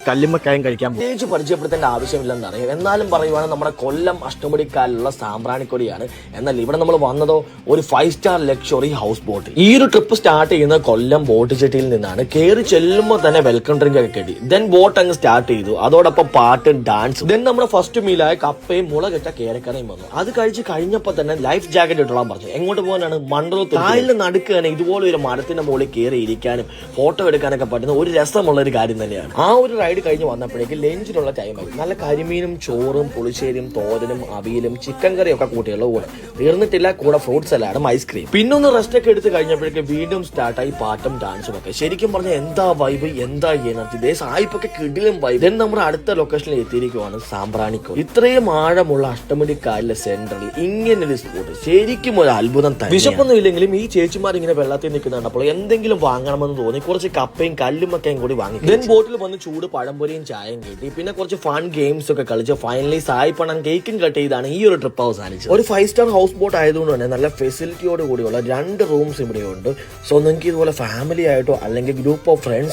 കല്ലുമ്മക്കായും കഴിക്കാൻ പോകും. പ്രത്യേകിച്ച് പരിചയപ്പെടുത്തേണ്ട ആവശ്യമില്ലെന്ന് അറിയാം. എന്നാലും പറയുവാണ് നമ്മുടെ കൊല്ലം അഷ്ടമുടിക്കായലുള്ള സാമ്പ്രാണിക്കൊടിയാണ്. എന്നാൽ ഇവിടെ നമ്മൾ വന്നതോ ഒരു 5 സ്റ്റാർ ലക്ഷറി ഹൗസ് ബോട്ട്. ഈ ഒരു ട്രിപ്പ് സ്റ്റാർട്ട് ചെയ്യുന്നത് കൊല്ലം ബോട്ട് ചെട്ടിയിൽ നിന്നാണ്. കയറി ചെല്ലുമ്പോൾ തന്നെ വെൽക്കം ഡ്രിങ്ക് ഒക്കെ കിട്ടി. ദെൻ ബോട്ട് അങ്ങ് സ്റ്റാർട്ട് ചെയ്തു. അതോടൊപ്പം പാട്ട്, ഡാൻസ്. ദെൻ നമ്മുടെ ഫസ്റ്റ് മീലായ കപ്പയും മുളകിട്ട കേരക്കറയും വന്നു. അത് കഴിച്ച് കഴിഞ്ഞപ്പോൾ തന്നെ ലൈഫ് ജാക്കറ്റ് ഇട്ടോളാൻ പറഞ്ഞു. എങ്ങോട്ട് പോകാനാണ്? മണ്ടറത്ത്. കായലിൽ നടുക്കാണ് ഇതുപോലെ ഒരു മരത്തിന്റെ മുകളിൽ കയറി ഇരിക്കാനും ഫോട്ടോ എടുക്കാനൊക്കെ പറ്റുന്ന ഒരു രസമുള്ള ഒരു കാര്യം തന്നെയാണ്. ആ ഒരു റൈഡ് കഴിഞ്ഞ് വന്നപ്പോഴേക്ക് ലഞ്ചിനുള്ള ടൈമായി. നല്ല കരിമീനും ചോറും പുളിശ്ശേരിയും തോരനും അവിയലും ചിക്കൻ കറിയും ഒക്കെ കൂട്ടിയുള്ള കൂടെ തീർന്നിട്ടില്ല. കൂടെ ഫ്രൂട്ട് സലാഡും ഐസ്ക്രീം. പിന്നൊന്ന് റെസ്റ്റ് ഒക്കെ എടുത്ത് കഴിഞ്ഞപ്പോഴേക്ക് വീണ്ടും സ്റ്റാർട്ടായി പാട്ടും ഡാൻസും ഒക്കെ. ശരിക്കും പറഞ്ഞാൽ എന്താ വൈബ്, എന്താ എനർജി. സായിപ്പൊക്കെ കിടിലും വൈബ്. ദെൻ നമ്മുടെ അടുത്ത ലൊക്കേഷനിൽ എത്തിയിരിക്കുവാണ് സാമ്പ്രാണിക്കോട്. ഇത്രയും ആഴമുള്ള അഷ്ടമുടിക്കായലിലെ സെന്ററിൽ ഇങ്ങനൊരു സ്പോട്ട് ശരിക്കും ഒരു അത്ഭുതം തന്നെ. വിശപ്പൊന്നും ഇല്ലെങ്കിലും ഈ ചേച്ചിമാർ ഇങ്ങനെ വെള്ളത്തിൽ നിൽക്കുന്നുണ്ടപ്പോൾ എന്തെങ്കിലും വാങ്ങണമെന്ന് തോന്നി കുറച്ച് കപ്പയും കല്ലുമക്കയും കൂടി വാങ്ങി. ദെൻ ബോട്ടിൽ വന്ന് ചൂട് പഴംപൊരിയും ചായയും കിട്ടി. പിന്നെ കുറച്ച് ഫൺ ഗെയിംസ് ഒക്കെ കളിച്ച് ഫൈനലി സായിപ്പണം കേക്കും കട്ട് ചെയ്താണ് ഈ ഒരു ട്രിപ്പ് അവസാനിച്ചത്. ഒരു 5 സ്റ്റാർ ഹൗസ് ബോട്ട് ആയതുകൊണ്ട് തന്നെ നല്ല ഫെസിലിറ്റിയോട് കൂടിയുള്ള 2 റൂംസ് ഇവിടെയുണ്ട്. സോ നിങ്ങൾക്ക് ഇതുപോലെ ഫാമിലി ആയിട്ടോ അല്ലെങ്കിൽ ഗ്രൂപ്പ് ഓഫ് ഫ്രണ്ട്സ്